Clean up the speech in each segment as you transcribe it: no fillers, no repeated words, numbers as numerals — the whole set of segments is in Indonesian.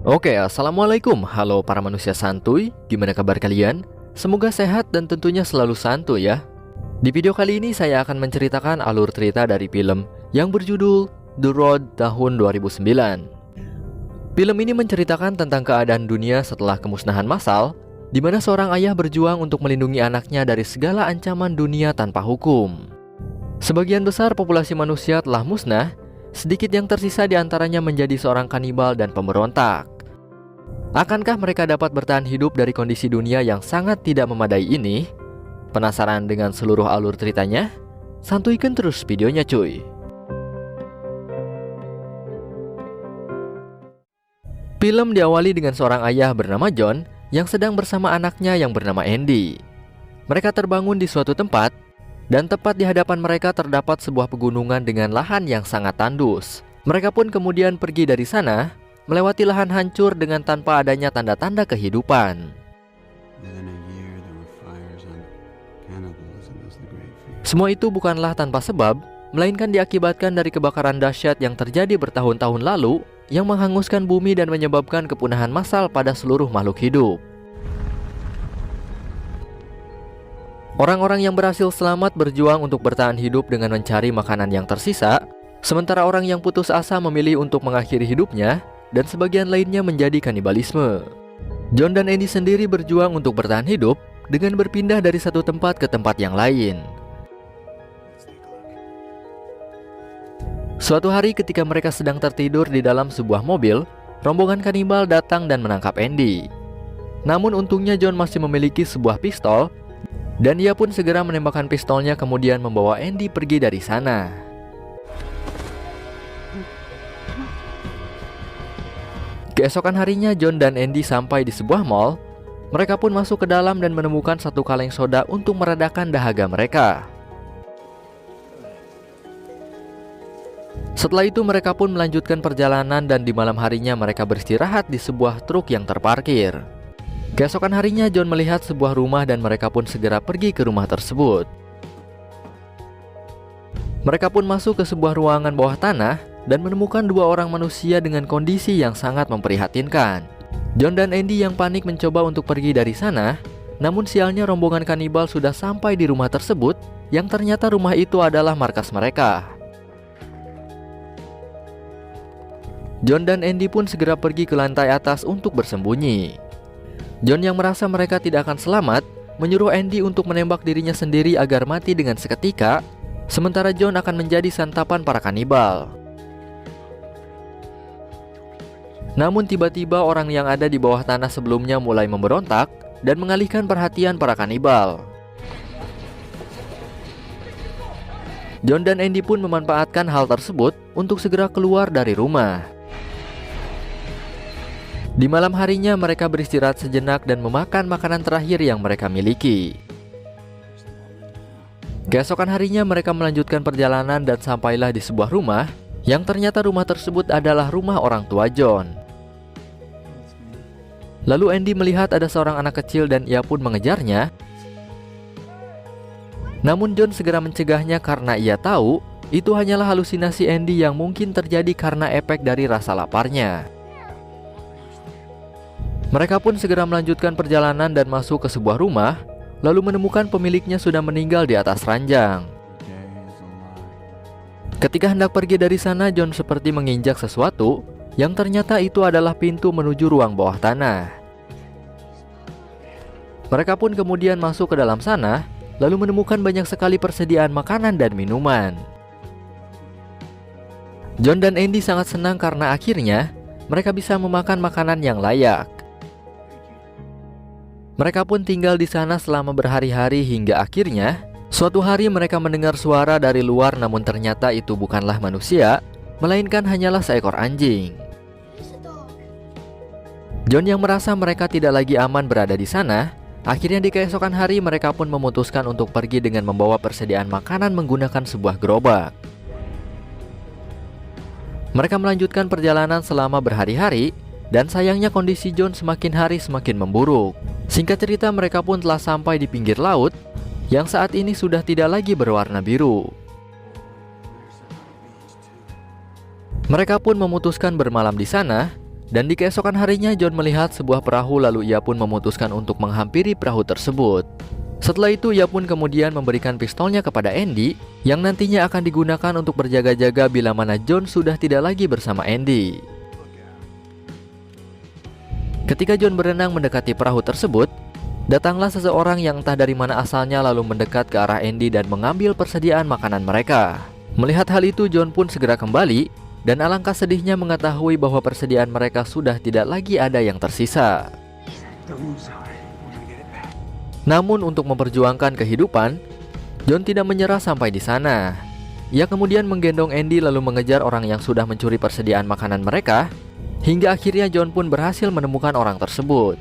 Oke, assalamualaikum. Halo para manusia santuy, gimana kabar kalian? Semoga sehat dan tentunya selalu santuy ya. Di video kali ini saya akan menceritakan alur cerita dari film yang berjudul The Road tahun 2009. Film ini menceritakan tentang keadaan dunia setelah kemusnahan massal, di mana seorang ayah berjuang untuk melindungi anaknya dari segala ancaman dunia tanpa hukum. Sebagian besar populasi manusia telah musnah, sedikit yang tersisa diantaranya menjadi seorang kanibal dan pemberontak. Akankah mereka dapat bertahan hidup dari kondisi dunia yang sangat tidak memadai ini? Penasaran dengan seluruh alur ceritanya? Santuykan terus videonya cuy. Film diawali dengan seorang ayah bernama John yang sedang bersama anaknya yang bernama Andy. Mereka terbangun di suatu tempat, dan tepat di hadapan mereka terdapat sebuah pegunungan dengan lahan yang sangat tandus. Mereka pun kemudian pergi dari sana, melewati lahan hancur dengan tanpa adanya tanda-tanda kehidupan. Semua itu bukanlah tanpa sebab, melainkan diakibatkan dari kebakaran dahsyat yang terjadi bertahun-tahun lalu, yang menghanguskan bumi dan menyebabkan kepunahan massal pada seluruh makhluk hidup. Orang-orang yang berhasil selamat berjuang untuk bertahan hidup dengan mencari makanan yang tersisa, sementara orang yang putus asa memilih untuk mengakhiri hidupnya, dan sebagian lainnya menjadi kanibalisme. John dan Andy sendiri berjuang untuk bertahan hidup dengan berpindah dari satu tempat ke tempat yang lain. Suatu hari ketika mereka sedang tertidur di dalam sebuah mobil, rombongan kanibal datang dan menangkap Andy. Namun untungnya John masih memiliki sebuah pistol, dan ia pun segera menembakkan pistolnya kemudian membawa Andy pergi dari sana. Keesokan harinya John dan Andy sampai di sebuah mall. Mereka pun masuk ke dalam dan menemukan satu kaleng soda untuk meredakan dahaga mereka. Setelah itu mereka pun melanjutkan perjalanan dan di malam harinya mereka beristirahat di sebuah truk yang terparkir. Keesokan harinya John melihat sebuah rumah dan mereka pun segera pergi ke rumah tersebut. Mereka pun masuk ke sebuah ruangan bawah tanah dan menemukan dua orang manusia dengan kondisi yang sangat memprihatinkan. John dan Andy yang panik mencoba untuk pergi dari sana, namun sialnya rombongan kanibal sudah sampai di rumah tersebut, yang ternyata rumah itu adalah markas mereka. John dan Andy pun segera pergi ke lantai atas untuk bersembunyi. John yang merasa mereka tidak akan selamat, menyuruh Andy untuk menembak dirinya sendiri agar mati dengan seketika, sementara John akan menjadi santapan para kanibal. Namun tiba-tiba orang yang ada di bawah tanah sebelumnya mulai memberontak dan mengalihkan perhatian para kanibal. John dan Andy pun memanfaatkan hal tersebut untuk segera keluar dari rumah. Di malam harinya mereka beristirahat sejenak dan memakan makanan terakhir yang mereka miliki. Keesokan harinya mereka melanjutkan perjalanan dan sampailah di sebuah rumah, yang ternyata rumah tersebut adalah rumah orang tua John. Lalu Andy melihat ada seorang anak kecil dan ia pun mengejarnya. Namun John segera mencegahnya karena ia tahu itu hanyalah halusinasi Andy yang mungkin terjadi karena efek dari rasa laparnya. Mereka pun segera melanjutkan perjalanan dan masuk ke sebuah rumah, lalu menemukan pemiliknya sudah meninggal di atas ranjang. Ketika hendak pergi dari sana, John seperti menginjak sesuatu, yang ternyata itu adalah pintu menuju ruang bawah tanah. Mereka pun kemudian masuk ke dalam sana, lalu menemukan banyak sekali persediaan makanan dan minuman. John dan Andy sangat senang karena akhirnya mereka bisa memakan makanan yang layak. Mereka pun tinggal di sana selama berhari-hari hingga akhirnya suatu hari mereka mendengar suara dari luar, namun ternyata itu bukanlah manusia, melainkan hanyalah seekor anjing. John yang merasa mereka tidak lagi aman berada di sana, akhirnya di keesokan hari mereka pun memutuskan untuk pergi dengan membawa persediaan makanan menggunakan sebuah gerobak. Mereka melanjutkan perjalanan selama berhari-hari, dan sayangnya kondisi John semakin hari semakin memburuk. Singkat cerita mereka pun telah sampai di pinggir laut, yang saat ini sudah tidak lagi berwarna biru. Mereka pun memutuskan bermalam di sana, Dan di keesokan harinya John melihat sebuah perahu lalu ia pun memutuskan untuk menghampiri perahu tersebut. Setelah itu ia pun kemudian memberikan pistolnya kepada Andy yang nantinya akan digunakan untuk berjaga-jaga bila mana John sudah tidak lagi bersama Andy. Ketika John berenang mendekati perahu tersebut, datanglah seseorang yang entah dari mana asalnya lalu mendekat ke arah Andy dan mengambil persediaan makanan mereka. Melihat hal itu, John pun segera kembali dan alangkah sedihnya mengetahui bahwa persediaan mereka sudah tidak lagi ada yang tersisa. Namun untuk memperjuangkan kehidupan, John tidak menyerah sampai di sana. Ia kemudian menggendong Andy lalu mengejar orang yang sudah mencuri persediaan makanan mereka, hingga akhirnya John pun berhasil menemukan orang tersebut.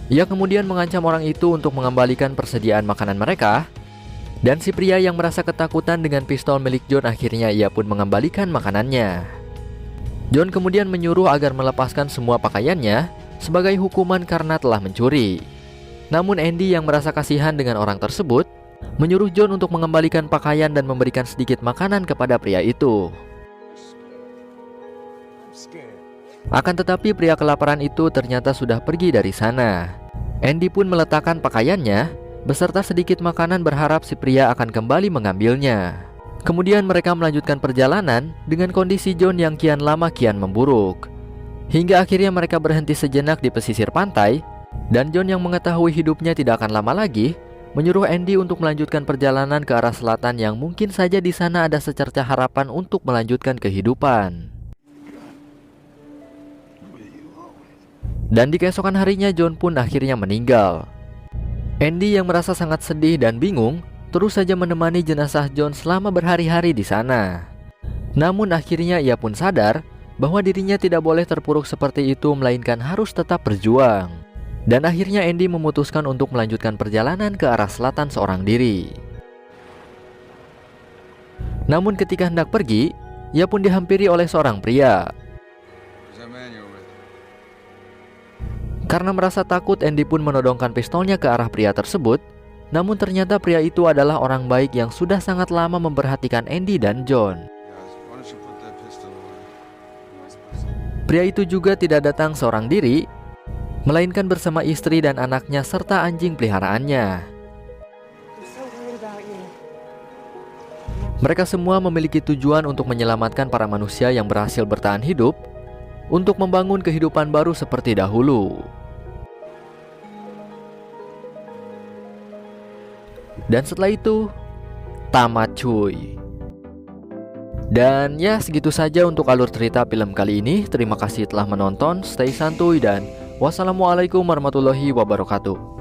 Ia kemudian mengancam orang itu untuk mengembalikan persediaan makanan mereka. Dan si pria yang merasa ketakutan dengan pistol milik John akhirnya ia pun mengembalikan makanannya. John kemudian menyuruh agar melepaskan semua pakaiannya sebagai hukuman karena telah mencuri. Namun Andy yang merasa kasihan dengan orang tersebut menyuruh John untuk mengembalikan pakaian dan memberikan sedikit makanan kepada pria itu. Akan tetapi pria kelaparan itu ternyata sudah pergi dari sana. Andy pun meletakkan pakaiannya beserta sedikit makanan berharap si pria akan kembali mengambilnya. Kemudian mereka melanjutkan perjalanan dengan kondisi John yang kian lama kian memburuk. Hingga akhirnya mereka berhenti sejenak di pesisir pantai, dan John yang mengetahui hidupnya tidak akan lama lagi menyuruh Andy untuk melanjutkan perjalanan ke arah selatan yang mungkin saja di sana ada secercah harapan untuk melanjutkan kehidupan. Dan di keesokan harinya John pun akhirnya meninggal. Andy yang merasa sangat sedih dan bingung terus saja menemani jenazah John selama berhari-hari di sana. Namun akhirnya ia pun sadar bahwa dirinya tidak boleh terpuruk seperti itu melainkan harus tetap berjuang. Dan akhirnya Andy memutuskan untuk melanjutkan perjalanan ke arah selatan seorang diri. Namun ketika hendak pergi, ia pun dihampiri oleh seorang pria. Karena merasa takut, Andy pun menodongkan pistolnya ke arah pria tersebut. Namun ternyata pria itu adalah orang baik yang sudah sangat lama memperhatikan Andy dan John. Pria itu juga tidak datang seorang diri, melainkan bersama istri dan anaknya serta anjing peliharaannya. Mereka semua memiliki tujuan untuk menyelamatkan para manusia yang berhasil bertahan hidup untuk membangun kehidupan baru seperti dahulu. Dan setelah itu, tamat cuy. Dan ya segitu saja untuk alur cerita film kali ini. Terima kasih telah menonton, stay santuy dan wassalamualaikum warahmatullahi wabarakatuh.